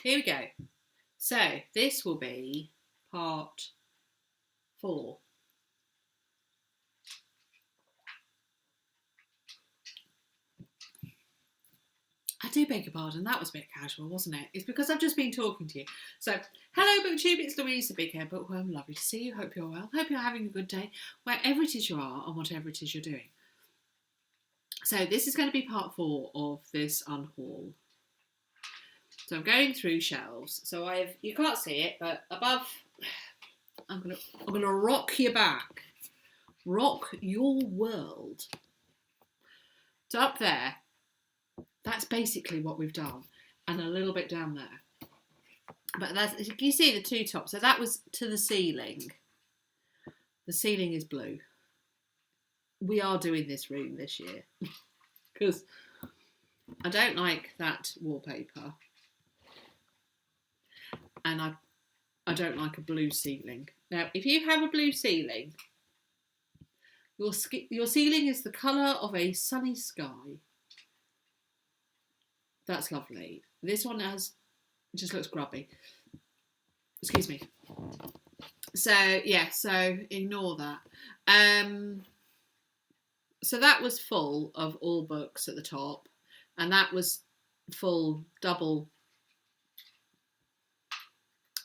Here we go. So this will be part 4. I do beg your pardon, that was a bit casual, wasn't it? It's because I've just been talking to you. So, hello BookTube, it's Louise, the Big Hair Bookworm. Lovely to see you, hope you're well. Hope you're having a good day, wherever it is you are and whatever it is you're doing. So this is going to be part 4 of this unhaul. So I'm going through shelves. So you can't see it, but above, I'm gonna rock you back. Rock your world. So up there, that's basically what we've done, and a little bit down there. But you see the 2 tops. So that was to the ceiling. The ceiling is blue. We are doing this room this year because I don't like that wallpaper, and I don't like a blue ceiling. Now, if you have a blue ceiling, your ceiling is the colour of a sunny sky. That's lovely. This one just looks grubby. Excuse me. So yeah, so ignore that. So that was full of all books at the top, and that was full double.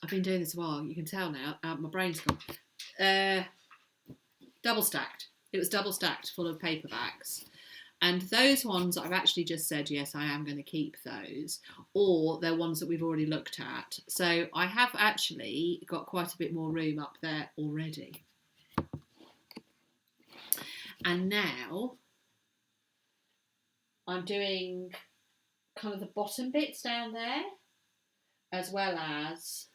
I've been doing this a while. You can tell now. My brain's gone. Double stacked. It was double stacked, full of paperbacks. And those ones, I've actually just said, yes, I am going to keep those. Or they're ones that we've already looked at. So I have actually got quite a bit more room up there already. And now I'm doing kind of the bottom bits down there, as well as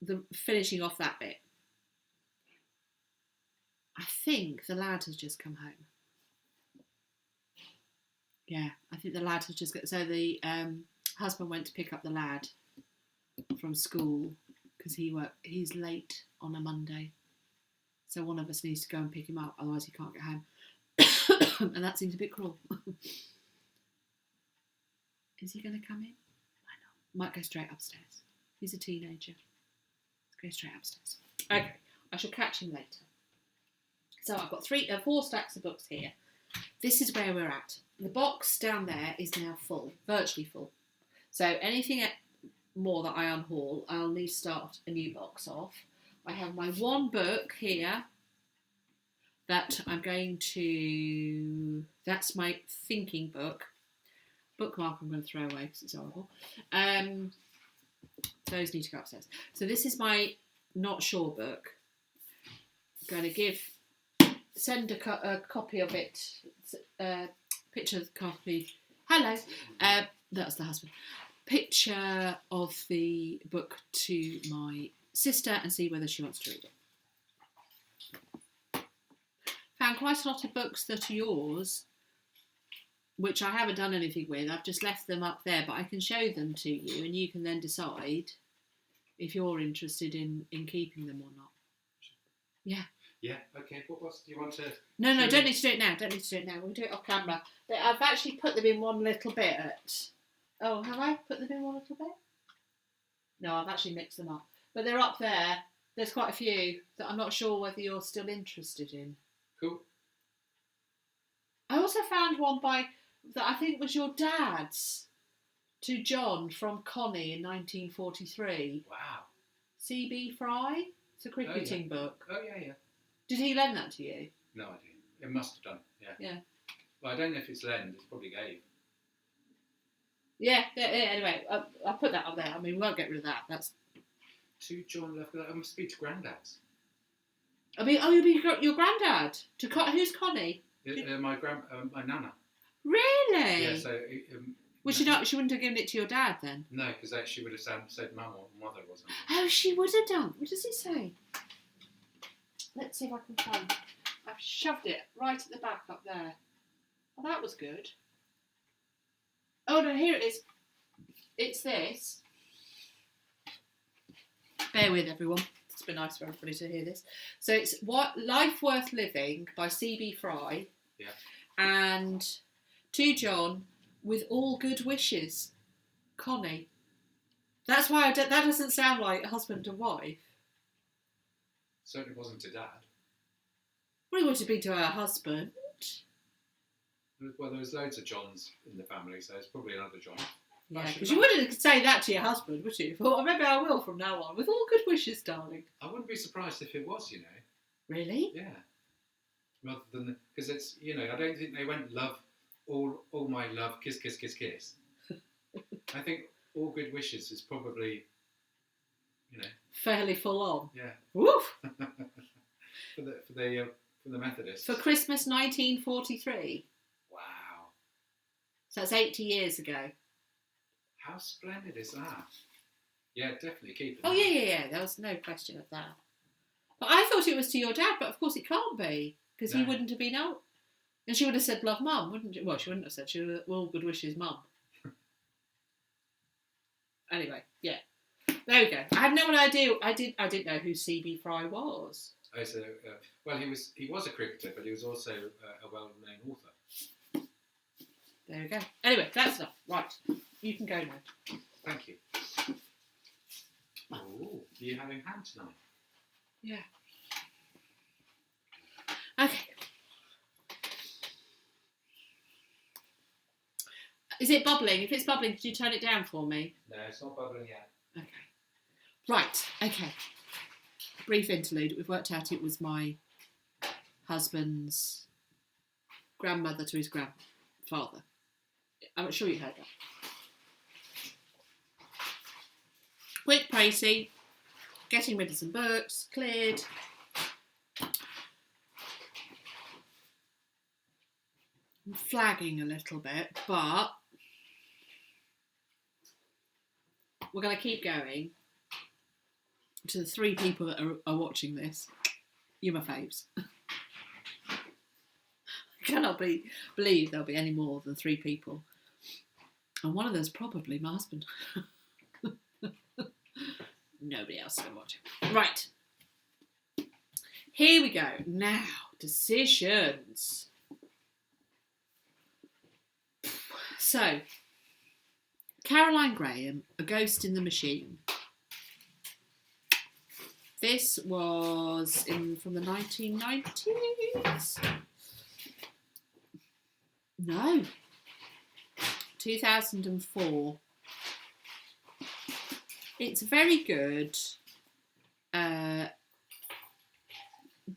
the finishing off that bit. I think the lad has just come home. Yeah, I think the lad has just got... So the husband went to pick up the lad from school because he's late on a Monday. So one of us needs to go and pick him up, otherwise he can't get home. And that seems a bit cruel. Is he going to come in? I know. Might go straight upstairs. He's a teenager. Let's go straight upstairs. Okay, I shall catch him later. So I've got 4 stacks of books here. This is where we're at. The box down there is now full, virtually full. So anything more that I unhaul, I'll need to start a new box off. I have my 1 book here that I'm going to... That's my thinking book. Bookmark I'm going to throw away because it's horrible. Those need to go upstairs. So this is my not sure book. I'm going to send a copy of it, picture copy. Hello, that's the husband. Picture of the book to my sister and see whether she wants to read it. Found quite a lot of books that are yours, which I haven't done anything with. I've just left them up there, but I can show them to you and you can then decide if you're interested in keeping them or not. Yeah. Yeah, okay. What do you want to... No, don't need to do it now. We'll do it off camera. But I've actually put them in one little bit. Oh, have I put them in one little bit? No, I've actually mixed them up. But they're up there. There's quite a few that I'm not sure whether you're still interested in. Cool. I also found one that I think was your dad's, to John from Connie in 1943. Wow. C.B. Fry? It's a cricketing book. Oh, yeah. Did he lend that to you? No idea. It must have done, yeah. Yeah. Well, I don't know if it's lend. It's probably gave. Yeah, anyway, I'll put that up there. I mean, we won't get rid of that. That's... To John Love. I must be to Grandad's. I mean, you'll be your granddad. Who's Connie? My nana. Really? Yeah, so... She wouldn't have given it to your dad then? No, because she would have said mum or mother or something. Oh, she would have done. What does it say? Let's see if I can find. I've shoved it right at the back up there. Oh, that was good. Oh no, here it is. It's this. Bear with everyone. It's been nice for everybody to hear this. So it's Life Worth Living by C.B. Fry. Yeah. And to John With all good wishes, Connie. That's why that doesn't sound like husband and wife. Certainly wasn't to Dad. Well, it would have been to her husband. Well, there was loads of Johns in the family, so it's probably another John. Yeah, because you wouldn't say that to your husband, would you? Well, maybe I will from now on. With all good wishes, darling. I wouldn't be surprised if it was, Really? Yeah. Rather than, because it's, I don't think they went love, all my love, kiss, kiss, kiss, kiss. I think all good wishes is probably, Fairly full on. Yeah. Woof! for the Methodists. For Christmas 1943. Wow. So that's 80 years ago. How splendid is that? Yeah, definitely keep it. Oh, yeah. There was no question of that. But I thought it was to your dad, but of course it can't be, because he wouldn't have been out. And she would have said, love mum, wouldn't she? Well, she wouldn't have said, she would have, well, good wishes, mum. Anyway, yeah. There we go. I had no idea. I didn't know who C.B. Fry was. Oh, so, well, he was a cricketer, but he was also a well-known author. There we go. Anyway, that's enough. Right, you can go now. Thank you. Oh, are you having ham tonight? Yeah. Okay. Is it bubbling? If it's bubbling, could you turn it down for me? No, it's not bubbling yet. Okay. Right, okay. Brief interlude. We've worked out it was my husband's grandmother to his grandfather. I'm sure you heard that. Quick précis. Getting rid of some books. Cleared. I'm flagging a little bit, but we're going to keep going. To the 3 people that are watching this, you're my faves. I cannot believe there'll be any more than 3 people. And one of those probably my husband. Nobody else is going to watch it. Right. Here we go. Now, decisions. So, Caroline Graham, A Ghost in the Machine. This was from the 1990s. No. 2004. It's very good. Do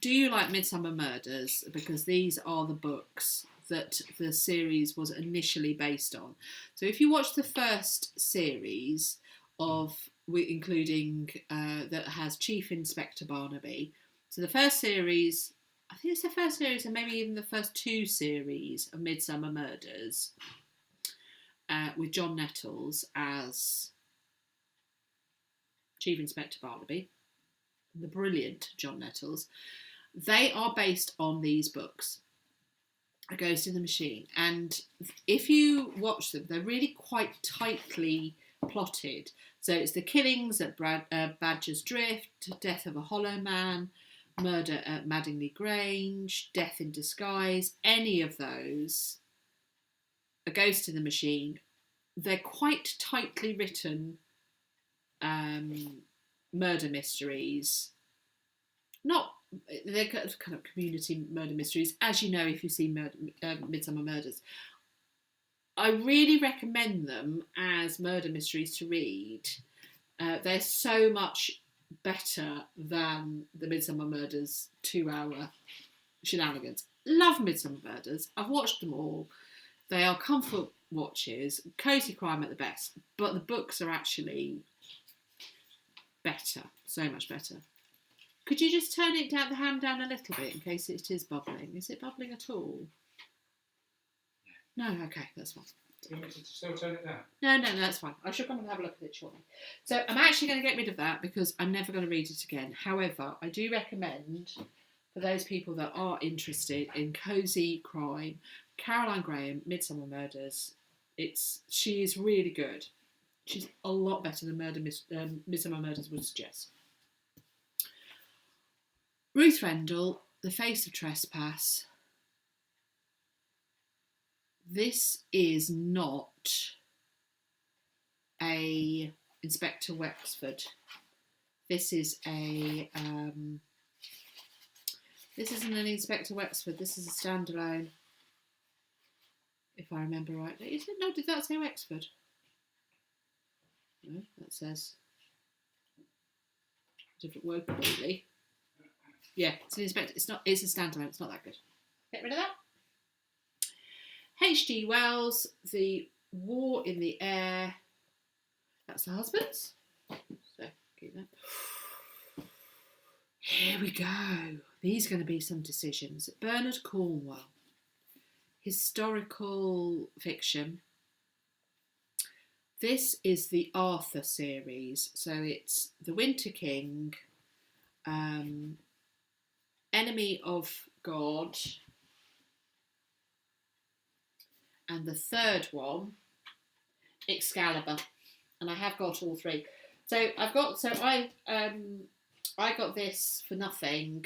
you like Midsummer Murders? Because these are the books that the series was initially based on. So if you watch the first series including that has Chief Inspector Barnaby. So the first series, I think it's the first series and maybe even the first 2 series of Midsummer Murders with John Nettles as Chief Inspector Barnaby, the brilliant John Nettles. They are based on these books, A Ghost in the Machine. And if you watch them, they're really quite tightly plotted. So it's the killings at Badger's Drift, death of a Hollow Man, murder at Madingley Grange, death in disguise, any of those, A Ghost in the Machine. They're quite tightly written murder mysteries. They're kind of community murder mysteries, as you know if you see Midsummer Murders. I really recommend them as murder mysteries to read. They're so much better than the Midsummer Murders 2-hour shenanigans. Love Midsummer Murders. I've watched them all. They are comfort watches, cosy crime at the best, but the books are actually better, so much better. Could you just turn it down, the ham down a little bit in case it is bubbling? Is it bubbling at all? No, okay, that's fine. Do you want me to still turn it down? No, that's fine. I shall come and have a look at it shortly. So I'm actually going to get rid of that because I'm never going to read it again. However, I do recommend, for those people that are interested in cosy crime, Caroline Graham, Midsummer Murders. She is really good. She's a lot better than Midsummer Murders would suggest. Ruth Rendell, The Face of Trespass. This is not a Inspector Wexford. This is a this isn't an Inspector Wexford. This is a standalone, if I remember rightly. Is it? No, did that say Wexford? No, that says a different word completely. Yeah, it's an Inspector. It's not. It's a standalone. It's not that good. Get rid of that. H.G. Wells, The War in the Air. That's the husband's. So keep that. Here we go. These are going to be some decisions. Bernard Cornwell. Historical fiction. This is the Arthur series. So it's The Winter King, Enemy of God, and the third one, Excalibur. And I have got all three. So I got this for nothing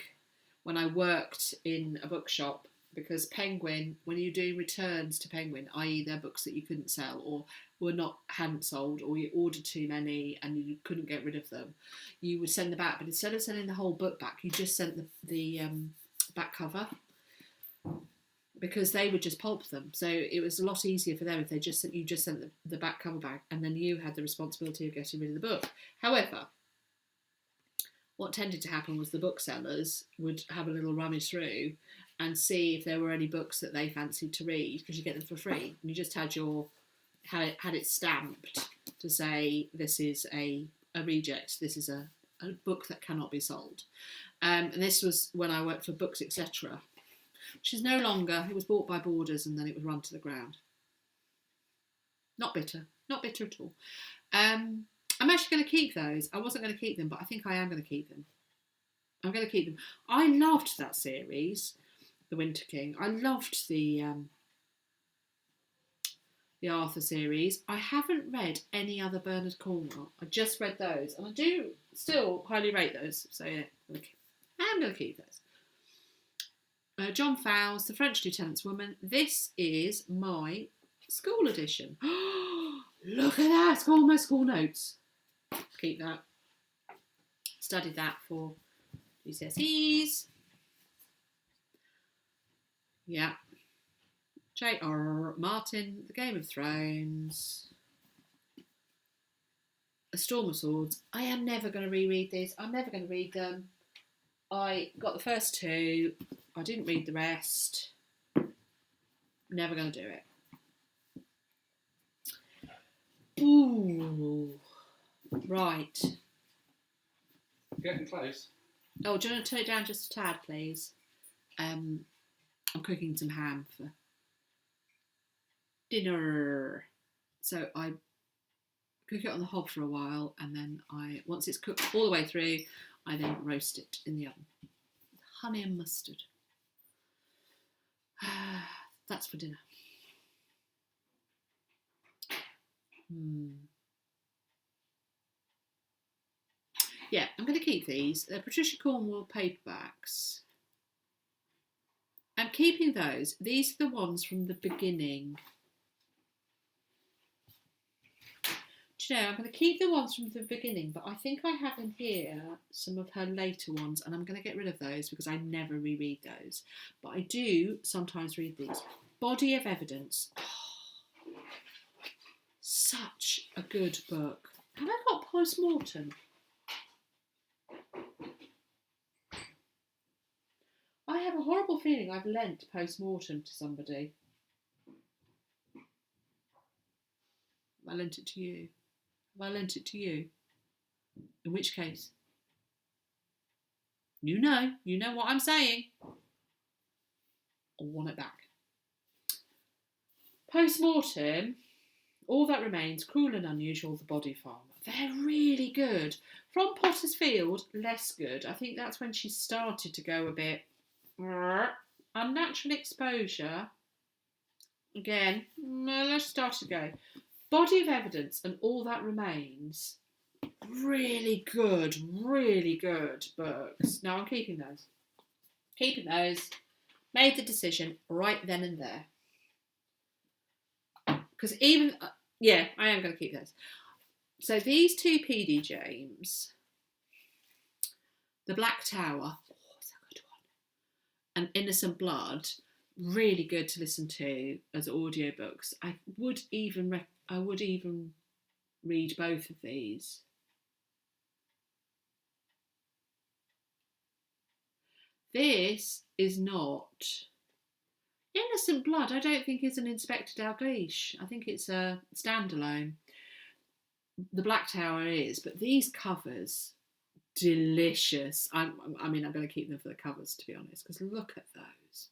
when I worked in a bookshop, because Penguin, when you do returns to Penguin, i.e. they're books that you couldn't sell or hadn't sold, or you ordered too many and you couldn't get rid of them, you would send them back. But instead of sending the whole book back, you just sent the back cover, because they would just pulp them. So it was a lot easier for them if you just sent the back cover back, and then you had the responsibility of getting rid of the book. However, what tended to happen was the booksellers would have a little rummage through and see if there were any books that they fancied to read, because you get them for free, and you just had it stamped to say this is a reject, this is a book that cannot be sold. And this was when I worked for Books Etc., which is no longer. It was bought by Borders and then it was run to the ground. Not bitter at all. I'm actually going to keep those. I wasn't going to keep them, but I think I am going to keep them. I'm going to keep them. I loved that series, The Winter King. I loved the Arthur series. I haven't read any other Bernard Cornwell. I just read those, and I do still highly rate those. So yeah, I'm going to keep those. John Fowles, The French Lieutenant's Woman. This is my school edition. Look at that! It's all my school notes. Keep that. Studied that for GCSEs. Yeah. J.R. Martin, The Game of Thrones. A Storm of Swords. I am never going to reread these. I'm never going to read them. I got the first two. I didn't read the rest. Never going to do it. Ooh. Right. Getting close. Oh, do you want to turn it down just a tad, please? I'm cooking some ham for dinner. So I cook it on the hob for a while, and then once it's cooked all the way through, I then roast it in the oven. Honey and mustard. That's for dinner. Yeah, I'm going to keep these. They're Patricia Cornwell paperbacks. I'm keeping those. These are the ones from the beginning. Do you know, I'm going to keep the ones from the beginning, but I think I have in here some of her later ones, and I'm going to get rid of those because I never reread those. But I do sometimes read these. Body of Evidence. Oh, such a good book. Have I got Postmortem? I have a horrible feeling I've lent Postmortem to somebody. I lent it to you. Have I lent it to you? In which case, you know what I'm saying. I want it back. Postmortem, All That Remains, Cruel and Unusual, The Body Farm. They're really good. From Potter's Field, less good. I think that's when she started to go a bit Unnatural Exposure. Again, let's start to go. Body of Evidence and All That Remains. Really good books. No, I'm keeping those. Keeping those. Made the decision right then and there. Because even, yeah, I am going to keep those. So these two PD James, The Black Tower, that's a good one, and Innocent Blood, really good to listen to as audiobooks. I would even read both of these. This is not Innocent Blood. I don't think is an Inspector Dalgleish. I think it's a standalone. The Black Tower is, but these covers, delicious. I mean, I'm going to keep them for the covers, to be honest, because look at those.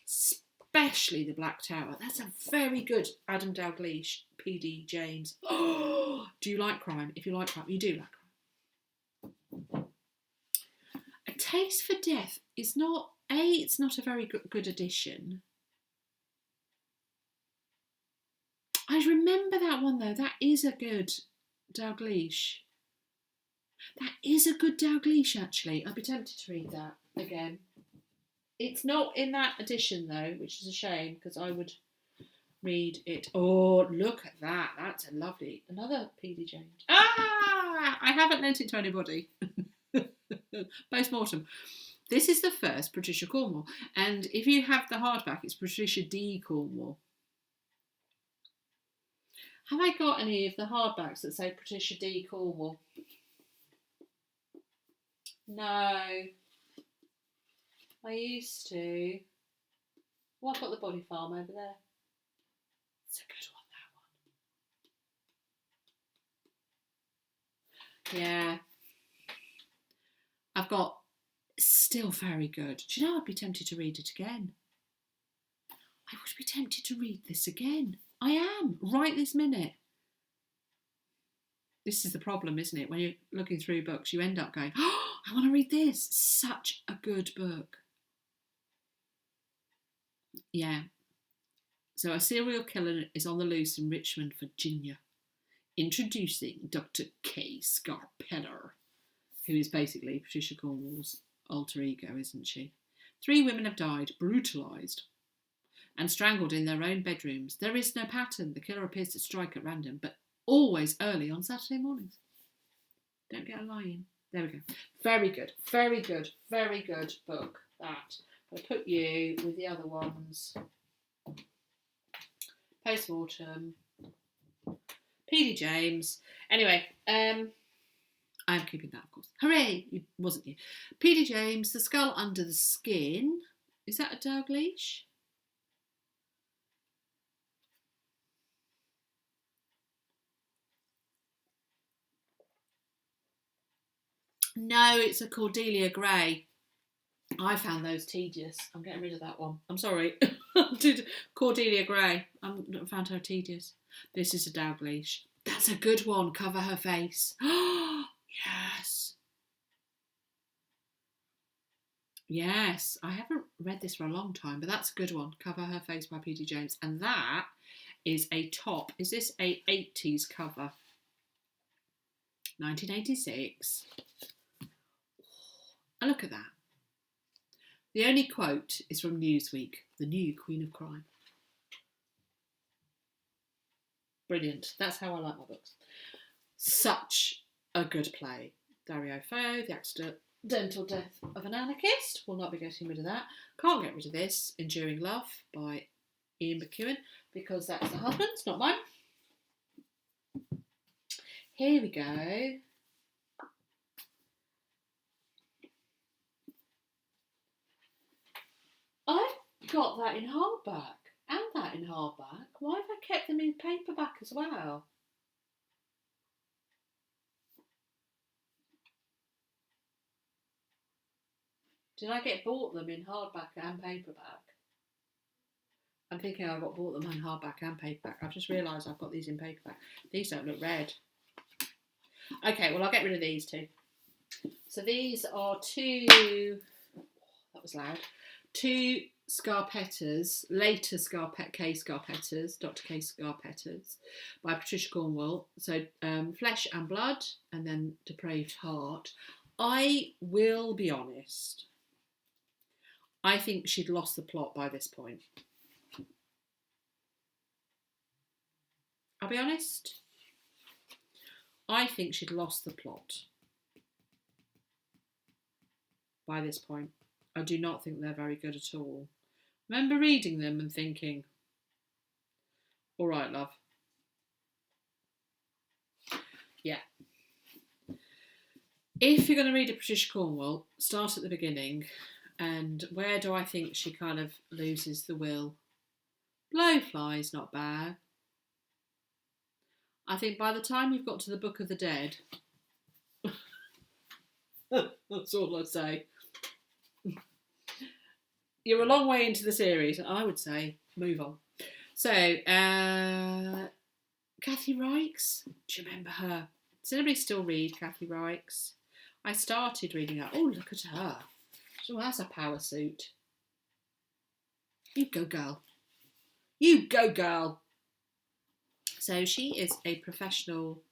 Especially The Black Tower. That's a very good Adam Dalgleish, PD James. Oh, do you like crime? If you like crime, you do like crime. A Taste for Death is not, it's not a very good edition. I remember that one though. That is a good Dalgleish. That is a good Dalgleish, actually. I'd be tempted to read that again. It's not in that edition though, which is a shame because I would read it. Oh, look at that. That's a lovely, another PD James. Ah, I haven't lent it to anybody. Post-mortem. This is the first Patricia Cornwell. And if you have the hardback, it's Patricia D. Cornwell. Have I got any of the hardbacks that say Patricia D. Cornwell? No. I used to. Well, I've got the Body Farm over there. It's a good one, that one. Yeah. I've got still very good. Do you know, I'd be tempted to read it again. I would be tempted to read this again. I am, right this minute. This is the problem, isn't it? When you're looking through books, you end up going, oh, I want to read this. Such a good book. Yeah. So a serial killer is on the loose in Richmond, Virginia. Introducing Dr. K. Scarpetta, who is basically Patricia Cornwell's alter ego, isn't she? 3 women have died, brutalised, and strangled in their own bedrooms. There is no pattern. The killer appears to strike at random, but always early on Saturday mornings. Don't get a lie in. There we go. Very good, very good, very good book, that. I'll put you with the other ones. Post-mortem. PD James. Anyway, I'm keeping that, of course. Hooray! It wasn't you. PD James, The Skull Under the Skin. Is that a Dalgleish? No, it's a Cordelia Gray. I found those tedious. I'm getting rid of that one. I'm sorry. Cordelia Gray. I found her tedious. This is a Dalgleish. That's a good one. Cover Her Face. Yes. Yes. I haven't read this for a long time, but that's a good one. Cover Her Face by P.D. James. And that is a top. Is this a 80s cover? 1986. Oh, look at that. The only quote is from Newsweek, the new Queen of Crime. Brilliant. That's how I like my books. Such a good play. Dario Fo, The Accidental Death of an Anarchist. Will not be getting rid of that. Can't get rid of this. Enduring Love by Ian McEwan, because that's the husband's, not mine. Here we go. I've got that in hardback and that in hardback. Why have I kept them in paperback as well? Did I bought them in hardback and paperback? I'm thinking I bought them in hardback and paperback. I've just realised I've got these in paperback. These don't look red. Okay, well I'll get rid of these two. So these are that was loud, 2 Scarpettas, later K. Scarpettas, Dr. K. Scarpettas, by Patricia Cornwell. So Flesh and Blood, and then Depraved Heart. I will be honest, I think she'd lost the plot by this point. be honest, I think she'd lost the plot by this point. I do not think they're very good at all. I remember reading them and thinking, all right, love. Yeah. If you're going to read a Patricia Cornwell, start at the beginning. And where do I think she kind of loses the will? Blowfly's not bad. I think by the time you've got to the Book of the Dead, that's all I'd say. You're a long way into the series. I would say move on. So, Kathy Reichs. Do you remember her? Does anybody still read Kathy Reichs? I started reading her. Oh, look at her. Oh, that's a power suit. You go, girl. You go, girl. So she is a professional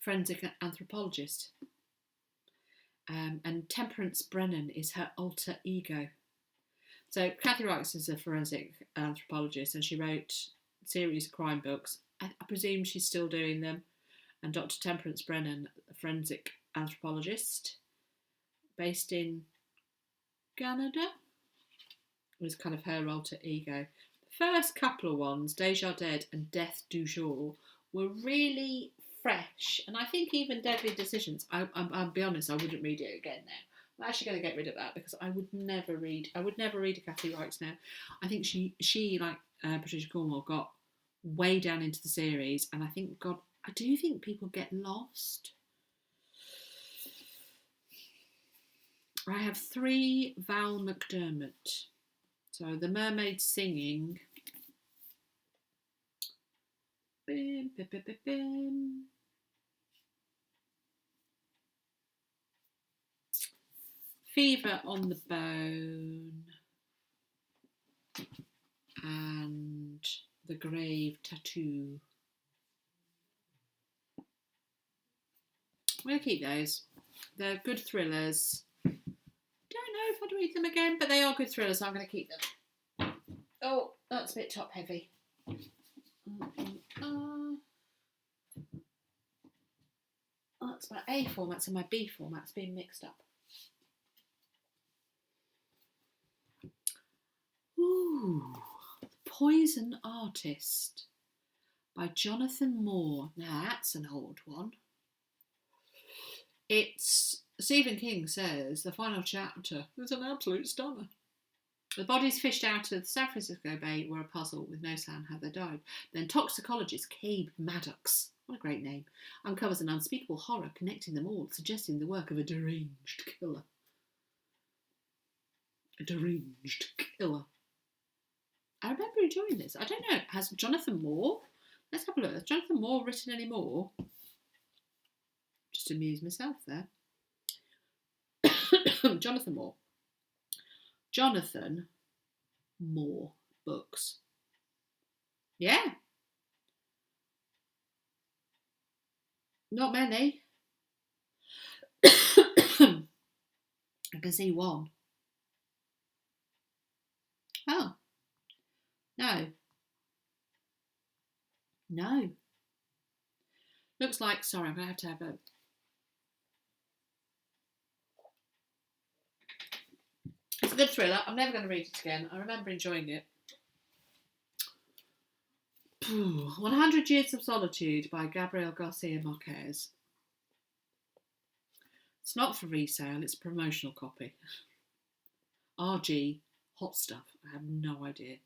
forensic anthropologist. And Temperance Brennan is her alter ego. So Kathy Reichs is a forensic anthropologist, and she wrote a series of crime books. I presume she's still doing them. And Dr. Temperance Brennan, a forensic anthropologist based in Canada, was kind of her alter ego. The first couple of ones, Deja Dead and Death du Jour, were really fresh, and I think even Deadly Decisions, I'll be honest, I wouldn't read it again now. I'm actually going to get rid of that because I would never read a Kathy Reichs now. I think she like Patricia Cornwell got way down into the series, and I do think people get lost. I have 3 Val McDermott. So The Mermaid Singing. Bim, bim, bim, bim, bim. Fever on the Bone. And The Grave Tattoo. I'm going to keep those. They're good thrillers. Don't know if I'd read them again, but they are good thrillers, so I'm going to keep them. Oh, that's a bit top heavy. That's my A formats and my B formats being mixed up. Ooh, The Poison Artist by Jonathan Moore. Now that's an old one. It's, Stephen King says, the final chapter is an absolute stunner. The bodies fished out of the San Francisco Bay were a puzzle with no sign how they died. Then toxicologist Cabe Maddox, what a great name, uncovers an unspeakable horror connecting them all, suggesting the work of a deranged killer. A deranged killer. I remember enjoying this. I don't know, has Jonathan Moore? Let's have a look. Has Jonathan Moore written any more? Just amuse myself there. Jonathan Moore. Jonathan Moore books. Yeah. Not many. I can see one. Oh. No. No. Looks like, sorry, I'm going to have a... It's a good thriller. I'm never going to read it again. I remember enjoying it. 100 Years of Solitude by Gabriel Garcia Marquez. It's not for resale, it's a promotional copy. RG, hot stuff. I have no idea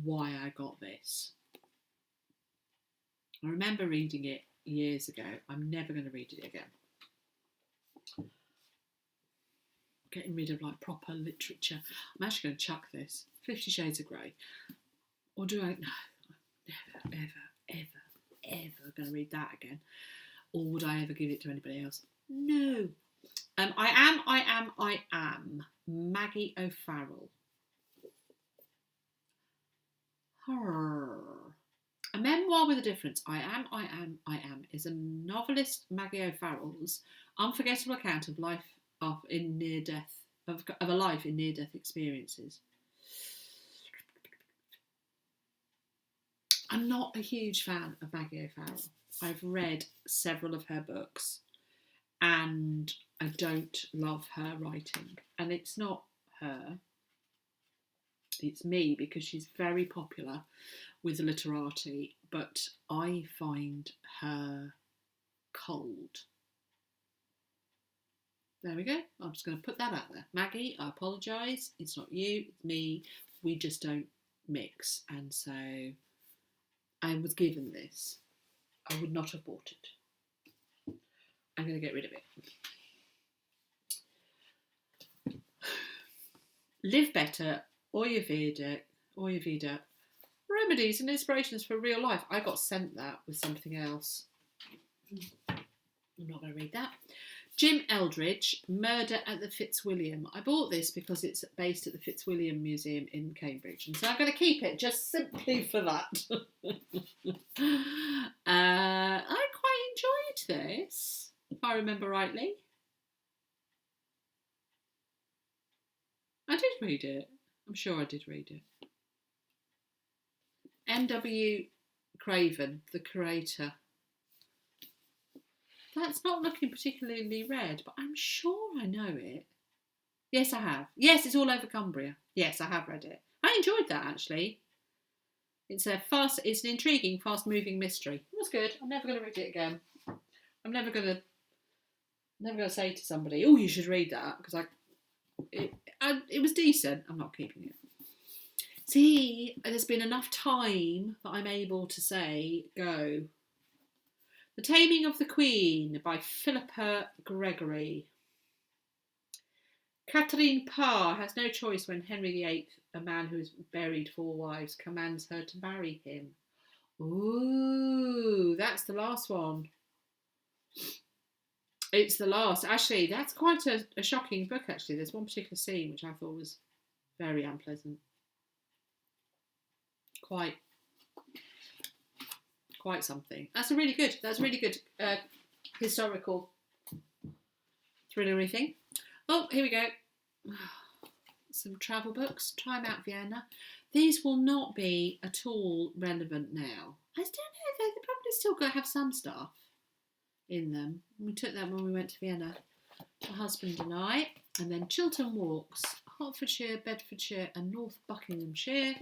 why I got this. I remember reading it years ago. I'm never going to read it again. Getting rid of like proper literature. I'm actually going to chuck this. 50 Shades of Grey. Or do I? No, I'm never going to read that again. Or would I ever give it to anybody else? No. I am Maggie O'Farrell. Horror. A Memoir with a Difference. I am is a novelist Maggie O'Farrell's unforgettable account of life in near-death of a life in near-death experiences. I'm not a huge fan of Maggie O'Farrell. I've read several of her books and I don't love her writing. And it's not her, it's me, because she's very popular with the literati, but I find her cold. There we go. I'm just going to put that out there. Maggie, I apologise. It's not you, it's me. We just don't mix. And so I was given this. I would not have bought it. I'm going to get rid of it. Live Better, Ayurveda, Remedies and Inspirations for Real Life. I got sent that with something else. I'm not going to read that. Jim Eldridge, Murder at the Fitzwilliam. I bought this because it's based at the Fitzwilliam Museum in Cambridge, and so I'm going to keep it just simply for that. I quite enjoyed this, if I remember rightly. I did read it. I'm sure I did read it. M.W. Craven, the creator. That's not looking particularly red, but I'm sure I know it. Yes, I have. Yes, it's all over Cumbria. Yes, I have read it. I enjoyed that, actually. It's an intriguing, fast-moving mystery. It was good. I'm never going to read it again. I'm never going to say to somebody, "Oh, you should read that," because it was decent. I'm not keeping it. See, there's been enough time that I'm able to say go. The Taming of the Queen by Philippa Gregory. Catherine Parr has no choice when Henry VIII, a man who has buried 4 wives, commands her to marry him. Ooh, that's the last one. It's the last. Actually, that's quite a shocking book, actually. There's one particular scene which I thought was very unpleasant. Quite something. That's really good historical thrillery thing. Oh, here we go. Some travel books. Time Out Vienna. These will not be at all relevant now. I don't know. They probably still got to have some stuff in them. We took that when we went to Vienna, my husband and I. And then Chiltern Walks, Hertfordshire, Bedfordshire and North Buckinghamshire.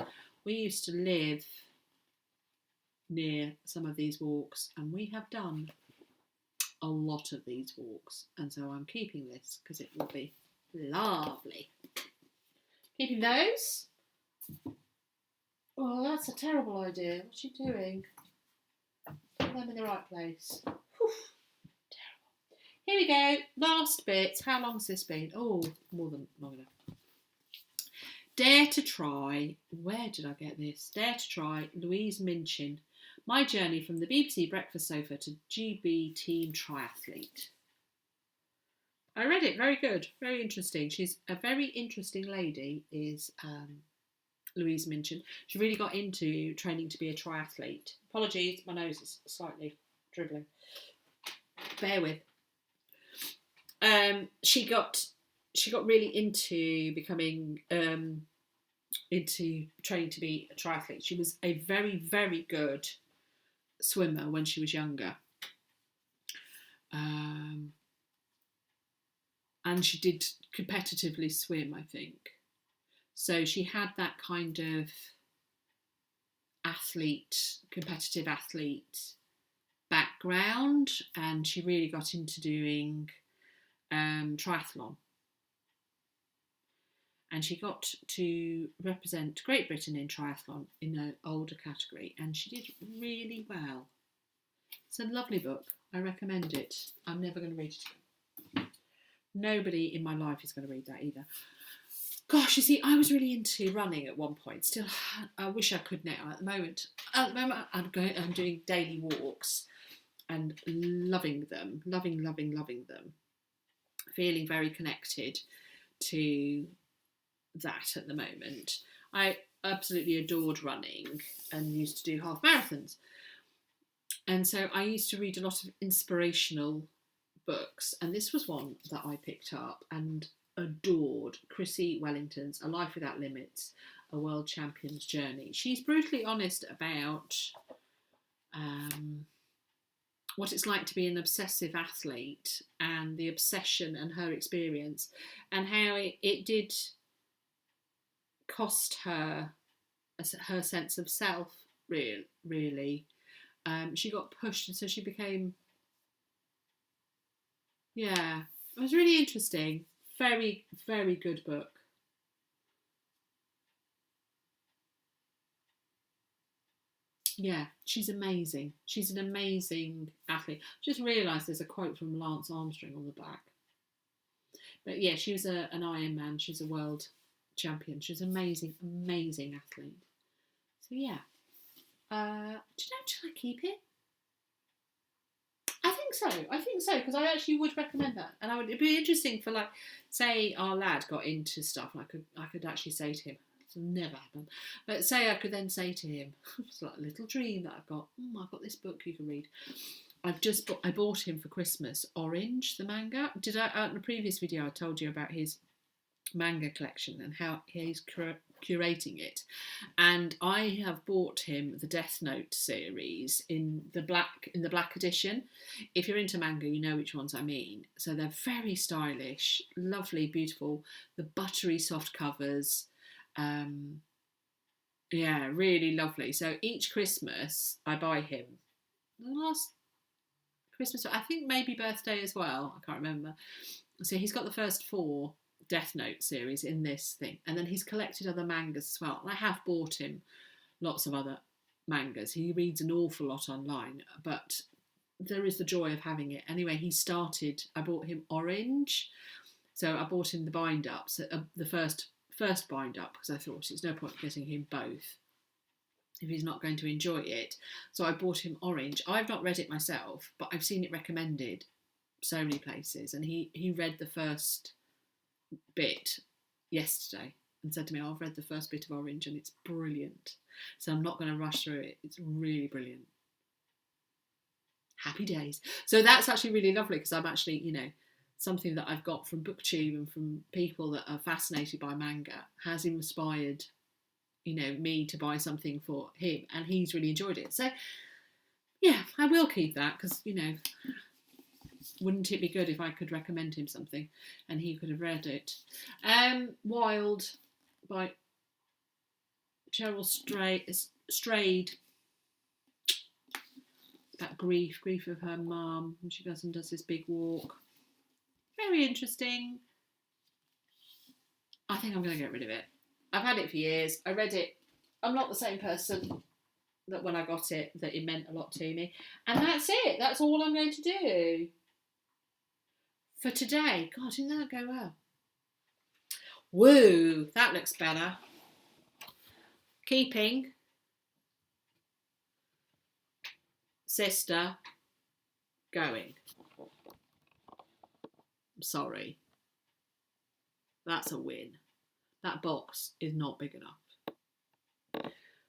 We used to live near some of these walks, and we have done a lot of these walks, and so I'm keeping this because it will be lovely. Keeping those. Oh, that's a terrible idea. What's she doing? Put them in the right place. Whew. Terrible. Here we go. Last bit. How long's this been? Oh, more than long enough. Dare to Try. Where did I get this? Dare to Try. Louise Minchin. My journey from the BBC breakfast sofa to GB team triathlete. I read it. Very good. Very interesting. She's a very interesting lady, is Louise Minchin. She really got into training to be a triathlete. Apologies, my nose is slightly dribbling. Bear with. She got really into becoming into training to be a triathlete. She was a very, very good swimmer when she was younger. And she did competitively swim, I think. So she had that kind of competitive athlete background, and she really got into doing triathlon. And she got to represent Great Britain in triathlon in an older category, and she did really well. It's a lovely book. I recommend it. I'm never going to read it again. Nobody in my life is going to read that either. Gosh, you see, I was really into running at one point. Still, I wish I could now. At the moment, I'm doing daily walks and loving them, loving them. Feeling very connected to that at the moment. I absolutely adored running and used to do half marathons. And so I used to read a lot of inspirational books, and this was one that I picked up, and adored Chrissy Wellington's A Life Without Limits, A World Champion's Journey. She's brutally honest about what it's like to be an obsessive athlete and the obsession and her experience, and how it did cost her her sense of self, really. She got pushed, and so she became, yeah, it was really interesting. Very, very good book. Yeah, she's amazing. She's an amazing athlete. Just realised there's a quote from Lance Armstrong on the back. But yeah, she was an Ironman. She's a world champion. She's an amazing, amazing athlete. So yeah. Do you know, should I keep it? I think so, because I actually would recommend that, and it'd be interesting for, like, say our lad got into stuff, and I could actually say to him, it'll never happen, but say I could then say to him, it's like a little dream that I've got. I've got this book you can read. I bought him for Christmas Orange, the manga. Did I, in the previous video I told you about his manga collection and how he's curating it, and I have bought him the Death Note series in the black edition. If you're into manga, you know which ones I mean. So they're very stylish, lovely, beautiful, the buttery soft covers, yeah, really lovely. So each Christmas I buy him. The last Christmas, I think maybe birthday as well, I can't remember. So he's got the first 4 Death Note series in this thing, and then he's collected other mangas as well. And I have bought him lots of other mangas. He reads an awful lot online, but there is the joy of having it. Anyway, I bought him Orange, so I bought him the bind up, so the first bind up, because I thought there's no point getting him both if he's not going to enjoy it. So I bought him Orange. I've not read it myself, but I've seen it recommended so many places, and he read the first bit yesterday and said to me, I've read the first bit of Orange and it's brilliant, so I'm not going to rush through it. It's really brilliant. Happy days. So that's actually really lovely, because I'm actually, you know, something that I've got from BookTube and from people that are fascinated by manga has inspired, you know, me to buy something for him, and he's really enjoyed it. So yeah, I will keep that, because, you know, wouldn't it be good if I could recommend him something and he could have read it? Wild by Cheryl Strayed. About grief of her mum, and she goes and does this big walk. Very interesting. I think I'm going to get rid of it. I've had it for years. I read it. I'm not the same person that when I got it, that it meant a lot to me. And that's it. That's all I'm going to do for today. God, didn't that go well? Woo, that looks better. Keeping sister going. I'm sorry. That's a win. That box is not big enough.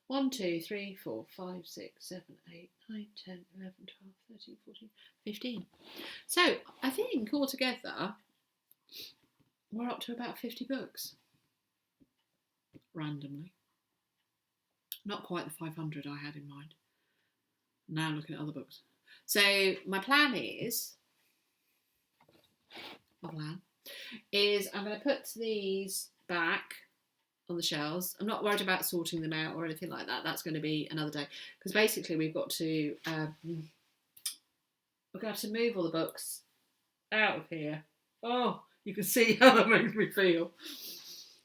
1, 2, 3, 4, 5, 6, 7, 8, 9, 10, 11, 12, 13, 14, 15. So I think altogether we're up to about 50 books. Randomly. Not quite the 500 I had in mind. Now I'm looking at other books. So my plan is I'm going to put these back on the shelves. I'm not worried about sorting them out or anything like that. That's going to be another day, because basically we're going to have to move all the books out of here. Oh, you can see how that makes me feel.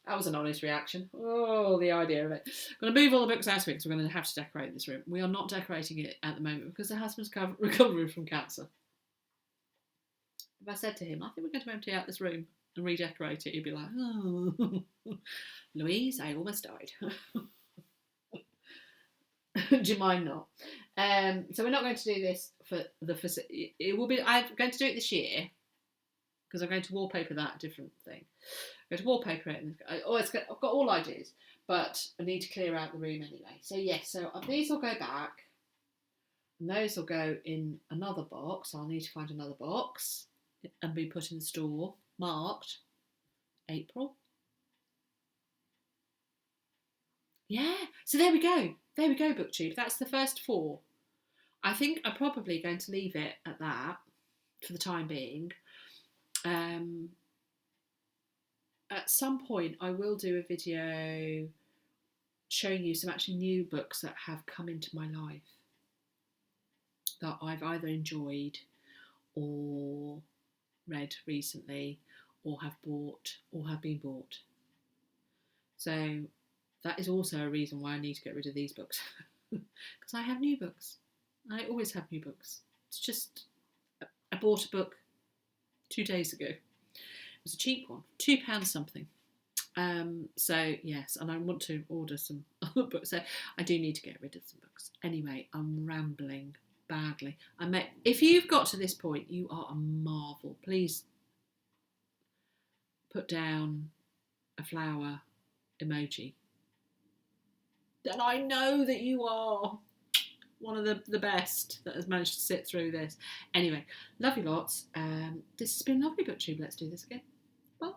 That was an honest reaction. Oh, the idea of it. I'm going to move all the books out of it, because we're going to have to decorate this room. We are not decorating it at the moment because the husband's recovering from cancer. If I said to him, I think we're going to empty out this room and redecorate it, he'd be like, oh, Louise, I almost died. Do you mind not? So we're not going to do this for the. It will be. I'm going to do it this year because I'm going to wallpaper that a different thing. I'm going to wallpaper it. I've got all ideas, but I need to clear out the room anyway. So yes, so these will go back, and those will go in another box. I'll need to find another box and be put in the store, marked. April. Yeah, so there we go. There we go, BookTube. That's the first 4. I think I'm probably going to leave it at that for the time being. At some point, I will do a video showing you some actually new books that have come into my life that I've either enjoyed or read recently or have bought or have been bought. So that is also a reason why I need to get rid of these books, because I have new books. I always have new books. It's just, I bought a book 2 days ago. It was a cheap one, £2 something. So yes, and I want to order some other books. So I do need to get rid of some books. Anyway, I'm rambling badly. If you've got to this point, you are a marvel. Please put down a flower emoji. Then I know that you are one of the best that has managed to sit through this. Anyway, love you lots. This has been lovely, BookTube. Let's do this again. Bye.